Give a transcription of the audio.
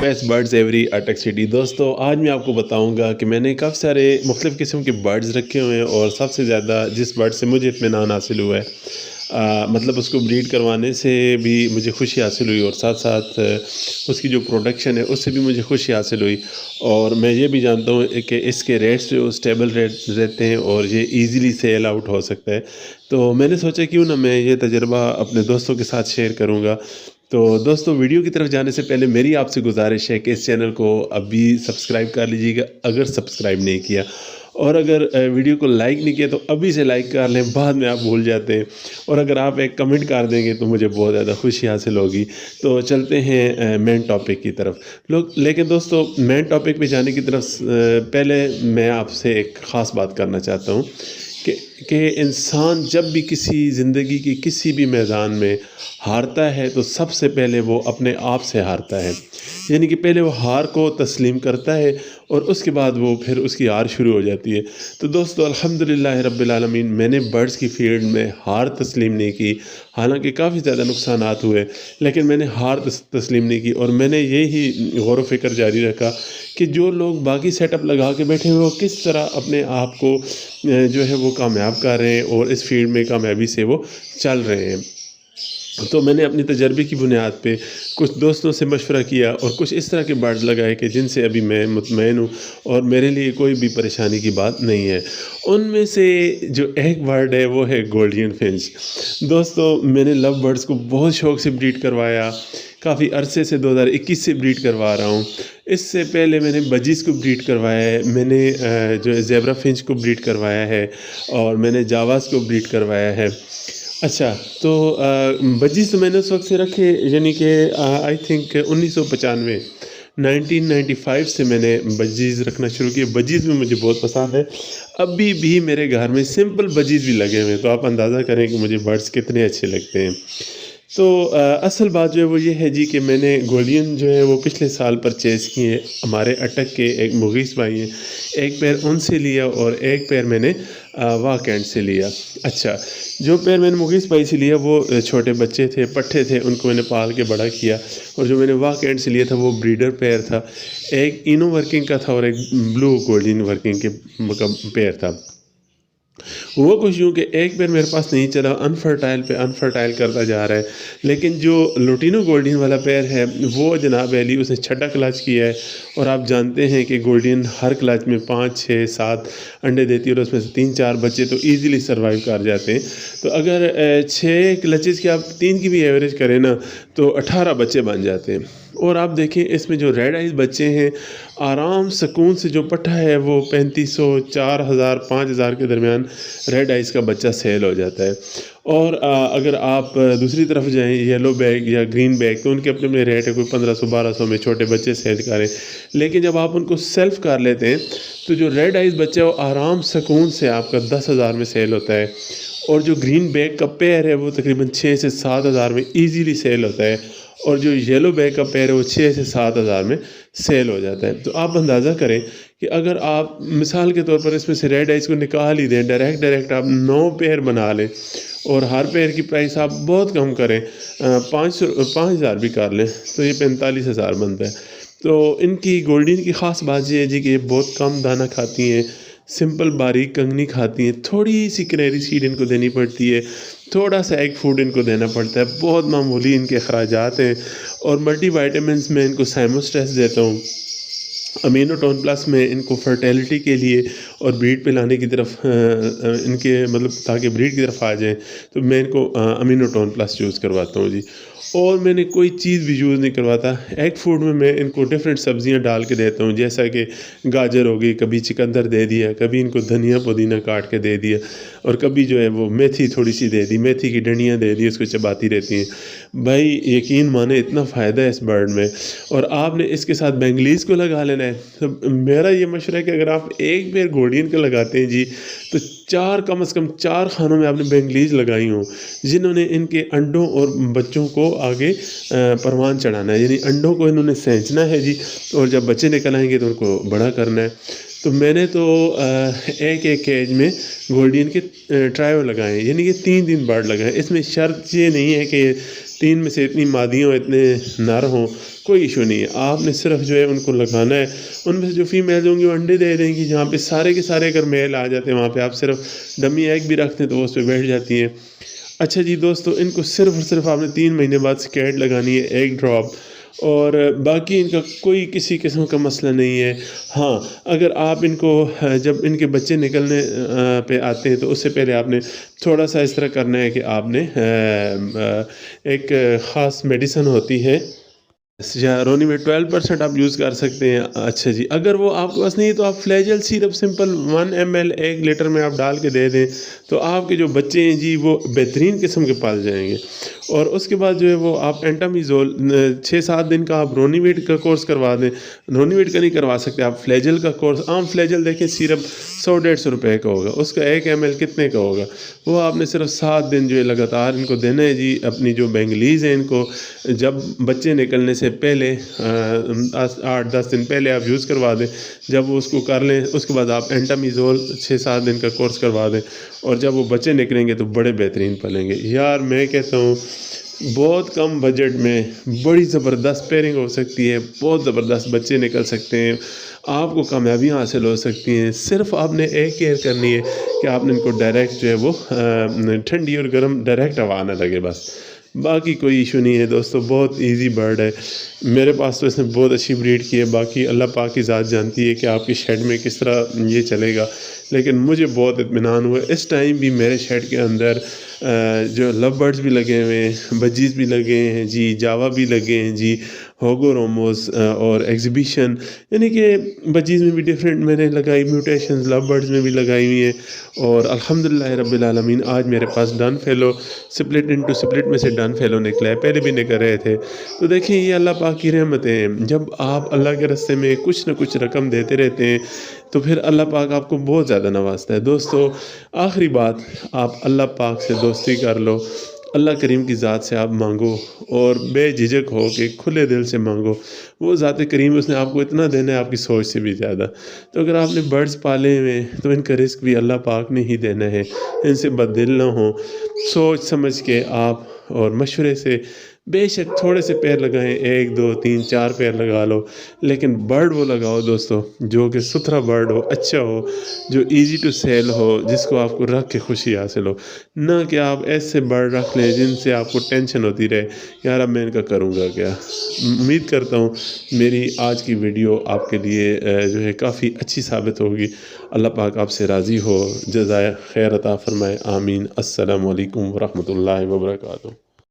Best birds every अटक city. दोस्तों आज मैं आपको बताऊंगा कि मैंने काफ़ी सारे मुख्तलिफ़ किस्म के बर्ड्स रखे हुए हैं और सबसे ज़्यादा जिस बर्ड से मुझे इत्मीनान हासिल हुआ है, मतलब उसको ब्रीड करवाने से भी मुझे खुशी हासिल हुई और साथ साथ उसकी जो प्रोडक्शन है उससे भी मुझे खुशी हासिल हुई। और मैं ये भी जानता हूँ कि इसके रेट्स जो स्टेबल रेट रहते हैं और ये इजीली सेल आउट हो सकता है। तो मैंने सोचा क्यों ना मैं ये तजुर्बा अपने दोस्तों के साथ शेयर करूँगा। तो दोस्तों वीडियो की तरफ जाने से पहले मेरी आपसे गुजारिश है कि इस चैनल को अभी सब्सक्राइब कर लीजिएगा अगर सब्सक्राइब नहीं किया, और अगर वीडियो को लाइक नहीं किया तो अभी से लाइक कर लें, बाद में आप भूल जाते हैं। और अगर आप एक कमेंट कर देंगे तो मुझे बहुत ज़्यादा खुशी हासिल होगी। तो चलते हैं मेन टॉपिक की तरफ लेकिन दोस्तों मेन टॉपिक पे जाने की तरफ पहले मैं आपसे एक ख़ास बात करना चाहता हूँ कि कि इंसान जब भी किसी ज़िंदगी की किसी भी मैदान में हारता है तो सबसे पहले वो अपने आप से हारता है। यानी कि पहले वो हार को तस्लीम करता है और उसके बाद वो फिर उसकी हार शुरू हो जाती है। तो दोस्तों अल्हम्दुलिल्लाह रब्बिल आलमीन मैंने बर्ड्स की फील्ड में हार तस्लीम नहीं की। हालांकि काफ़ी ज़्यादा नुकसानात हुए लेकिन मैंने हार तस्लीम नहीं की और मैंने यही गौर व फिक्र जारी रखा कि जो लोग बाकी सेटअप लगा के बैठे हुए वो किस तरह अपने आप को जो है वो कामयाब कर रहे हैं और इस फील्ड में कामयाबी से वो चल रहे हैं। तो मैंने अपनी तजर्बे की बुनियाद पे कुछ दोस्तों से मशवरा किया और कुछ इस तरह के बर्ड्स लगाए कि जिनसे अभी मैं मुतमईन हूँ और मेरे लिए कोई भी परेशानी की बात नहीं है। उनमें से जो एक बर्ड है वो है गोल्डन फिंच। दोस्तों मैंने लव बर्ड्स को बहुत शौक़ से ब्रीड करवाया, काफ़ी अरसे से 2021 से ब्रीड करवा रहा हूँ। इससे पहले मैंने बजीज़ को ब्रीड करवाया है, मैंने जो ज़ेब्रा फिंच को ब्रीड करवाया है और मैंने जावास को ब्रीड करवाया है। अच्छा, तो बजीज़ तो मैंने उस वक्त से रखे, यानी कि आई थिंक 1995 1995 से मैंने बजीज़ रखना शुरू किया। बजीज़ में मुझे बहुत पसंद है, अभी भी मेरे घर में सिंपल बजीज़ भी लगे हुए हैं। तो आप अंदाज़ा करें कि मुझे बर्ड्स कितने अच्छे लगते हैं। तो असल बात जो है वो ये है जी कि मैंने गोल्डन जो है वो पिछले साल परचेज़ किए। हमारे अटक के एक मुगीस भाई हैं, एक पैर उनसे लिया और एक पैर मैंने वाह कैंट से लिया। अच्छा, जो पैर मैंने मुगीस भाई से लिया वो छोटे बच्चे थे, पट्ठे थे, उनको मैंने पाल के बड़ा किया। और जो मैंने वाह कैंट से लिया था वो ब्रीडर पैर था, एक इनो वर्किंग का था और एक ब्लू गोल्डन वर्किंग के पैर था। हुआ कुछ यूँ कि एक पैर मेरे पास नहीं चला, अनफर्टाइल पे अनफर्टाइल करता जा रहा है। लेकिन जो लुटिनो गोल्डन वाला पैर है वो जनाब अली उसने छठा क्लच किया है। और आप जानते हैं कि गोल्डन हर क्लच में 5, 6, 7 अंडे देती है और उसमें से 3-4 बच्चे तो ईज़िली सर्वाइव कर जाते हैं। तो अगर 6 क्लचेज़ की आप 3 की भी एवरेज करें ना तो 18 बच्चे बन जाते हैं। और आप देखें इसमें जो रेड आइज़ बच्चे हैं, आराम सुकून से जो पट्ठा है वो 3500, 4000, 5000 के दरमियान रेड आइज़ का बच्चा सेल हो जाता है। और अगर आप दूसरी तरफ जाएं येलो बैग या ग्रीन बैग तो उनके अपने अपने रेट है, कोई 1500-1200 में छोटे बच्चे सेल करें। लेकिन जब आप उनको सेल्फ कर लेते हैं तो जो रेड आइज़ बच्चा है वो आराम सुकून से आपका 10,000 में सेल होता है। और जो ग्रीन बैग का पेयर है वो तकरीबन 6 से 7,000 में ईज़िली सेल होता है। और जो येलो बैग का पेयर है वो 6 से 7,000 में सेल हो जाता है। तो आप अंदाज़ा करें कि अगर आप मिसाल के तौर पर इसमें से रेड आइज़ को निकाल ही दें, डायरेक्ट आप 9 पेयर बना लें और हर पेयर की प्राइस आप बहुत कम करें, 5,000 भी कर लें तो ये 45,000 बनता है। तो इनकी गोल्डन की ख़ास बात ये है जी कि ये बहुत कम दाना खाती हैं, सिंपल बारीक कंगनी खाती हैं, थोड़ी सी कैनेरी सीड इनको देनी पड़ती है, थोड़ा सा एग फूड इनको देना पड़ता है, बहुत मामूली इनके अखराजात हैं। और मल्टी वाइटामिन्स में इनको साइमोस्ट्रेस देता हूँ, अमीनोटोन प्लस में इनको फर्टिलिटी के लिए और ब्रीड पे लाने की तरफ इनके मतलब ताकि ब्रीड की तरफ आ जाएं तो मैं इनको अमीनोटोन प्लस यूज़ करवाता हूँ जी। और मैंने कोई चीज़ भी यूज़ नहीं करवाता। एग फूड में मैं इनको डिफरेंट सब्जियां डाल के देता हूँ, जैसा कि गाजर हो गई, कभी चुकंदर दे दिया, कभी इनको धनिया पुदीना काट के दे दिया और कभी जो है वो मेथी थोड़ी सी दे दी, मेथी की डंडियाँ दे दी, उसको चबाती रहती हैं। भाई यकीन माने इतना फ़ायदा है इस बर्ड में। और आपने इसके साथ बेंगलीज़ को लगा लेना है। तो मेरा ये मशवरा है कि अगर आप एक पेयर गोल्डन का लगाते हैं जी तो 4 कम से कम 4 खानों में आपने बेंगलीज़ लगाई हों जिन्होंने इनके अंडों और बच्चों को आगे परवान चढ़ाना है, यानी अंडों को इन्होंने सेंचना है जी और जब बच्चे निकल आएंगे तो उनको बड़ा करना है। तो मैंने तो एक केज में गोल्डन के ट्रायो लगाए, यानी कि 3 बर्ड लगाए। इसमें शर्त ये नहीं है कि 3 میں سے اتنی مادیاں ہوں، اتنے نر ہوں، کوئی ایشو نہیں ہے۔ آپ نے صرف جو ہے ان کو لگانا ہے، ان میں سے جو فیمیل ہوں گی وہ انڈے دے دیں گی، جہاں پہ سارے کے سارے اگر میل آ جاتے ہیں وہاں پہ آپ صرف ڈمی ایگ بھی رکھتے ہیں تو وہ اس پہ بیٹھ جاتی ہیں۔ اچھا جی دوستو، ان کو صرف اور صرف آپ نے 3 مہینے بعد سکیٹ لگانی ہے، ایک ڈراپ، اور باقی ان کا کوئی کسی قسم کا مسئلہ نہیں ہے۔ ہاں، اگر آپ ان کو جب ان کے بچے نکلنے پہ آتے ہیں تو اس سے پہلے آپ نے تھوڑا سا اس طرح کرنا ہے کہ آپ نے ایک خاص میڈیسن ہوتی ہے یا رونی میں 12% آپ یوز کر سکتے ہیں۔ اچھا جی، اگر وہ آپ کے پاس نہیں ہے تو آپ فلیجل سیرپ سمپل 1 ml 1 لیٹر میں آپ ڈال کے دے دیں، تو آپ کے جو بچے ہیں جی وہ بہترین قسم کے پال جائیں گے۔ اور اس کے بعد جو ہے وہ آپ اینٹامیزول 6-7 دن کا آپ رونی ویٹ کا کورس کروا دیں۔ رونی ویٹ کا نہیں کروا سکتے آپ فلیجل کا کورس، عام فلیجل دیکھیں سیرپ 100-150 روپے کا ہوگا، اس کا 1 ml کتنے کا ہوگا، وہ آپ نے صرف 7 دن جو ہے لگاتار ان کو دینا ہے جی۔ اپنی جو بینگلیز ہیں ان کو جب بچے نکلنے سے پہلے 8-10 دن پہلے آپ یوز کروا دیں، جب وہ اس کو کر لیں اس کے بعد آپ اینٹامیزول 6-7 دن کا کورس کروا دیں، اور جب وہ بچے نکلیں گے تو بڑے بہترین پلیں گے یار۔ میں کہتا ہوں بہت کم بجٹ میں بڑی زبردست پیرنگ ہو سکتی ہے، بہت زبردست بچے نکل سکتے ہیں، آپ کو کامیابیاں حاصل ہو سکتی ہیں۔ صرف آپ نے ایک کیئر کرنی ہے کہ آپ نے ان کو ڈائریکٹ جو ہے وہ ٹھنڈی اور گرم ڈائریکٹ ہوا نہ لگے، بس باقی کوئی ایشو نہیں ہے دوستو، بہت ایزی برڈ ہے۔ میرے پاس تو اس نے بہت اچھی بریڈ کی ہے، باقی اللہ پاک کی ذات جانتی ہے کہ آپ کی شیڈ میں کس طرح یہ چلے گا، لیکن مجھے بہت اطمینان ہوا ہے۔ اس ٹائم بھی میرے شیڈ کے اندر جو لو برڈز بھی لگے ہوئے ہیں، بجیز بھی لگے ہیں جی، جاوا بھی لگے ہیں جی، ہوگو روموس اور ایگزیبیشن، یعنی کہ بجیز میں بھی ڈیفرنٹ میں نے لگائی، میوٹیشنز لو برڈز میں بھی لگائی ہوئی ہیں، اور الحمدللہ رب العالمین آج میرے پاس ڈن فیلو سپلٹ انٹو سپلٹ میں سے ڈن فیلو نکلا ہے، پہلے بھی نکل رہے تھے۔ تو دیکھیں یہ اللہ پاک کی رحمتیں ہیں، جب آپ اللہ کے راستے میں کچھ نہ کچھ رقم دیتے رہتے ہیں تو پھر اللہ پاک آپ کو بہت زیادہ نوازتا ہے۔ دوستو آخری بات، آپ اللہ پاک سے دوستی کر لو، اللہ کریم کی ذات سے آپ مانگو، اور بے جھجک ہو کے کھلے دل سے مانگو، وہ ذات کریم اس نے آپ کو اتنا دینا ہے آپ کی سوچ سے بھی زیادہ۔ تو اگر آپ نے برڈز پالے ہوئے تو ان کا رزق بھی اللہ پاک نے ہی دینا ہے، ان سے بددل نہ ہوں، سوچ سمجھ کے آپ اور مشورے سے بے شک تھوڑے سے پیر لگائیں، 1 2 3 4 پیر لگا لو، لیکن برڈ وہ لگاؤ دوستو جو کہ ستھرا برڈ ہو، اچھا ہو، جو ایزی ٹو سیل ہو، جس کو آپ کو رکھ کے خوشی حاصل ہو، نہ کہ آپ ایسے برڈ رکھ لیں جن سے آپ کو ٹینشن ہوتی رہے یار اب میں ان کا کروں گا کیا۔ امید کرتا ہوں میری آج کی ویڈیو آپ کے لیے جو ہے کافی اچھی ثابت ہوگی۔ اللہ پاک آپ سے راضی ہو، جزائے خیر عطا فرمائے، آمین۔ السلام علیکم ورحمۃ اللہ وبرکاتہ۔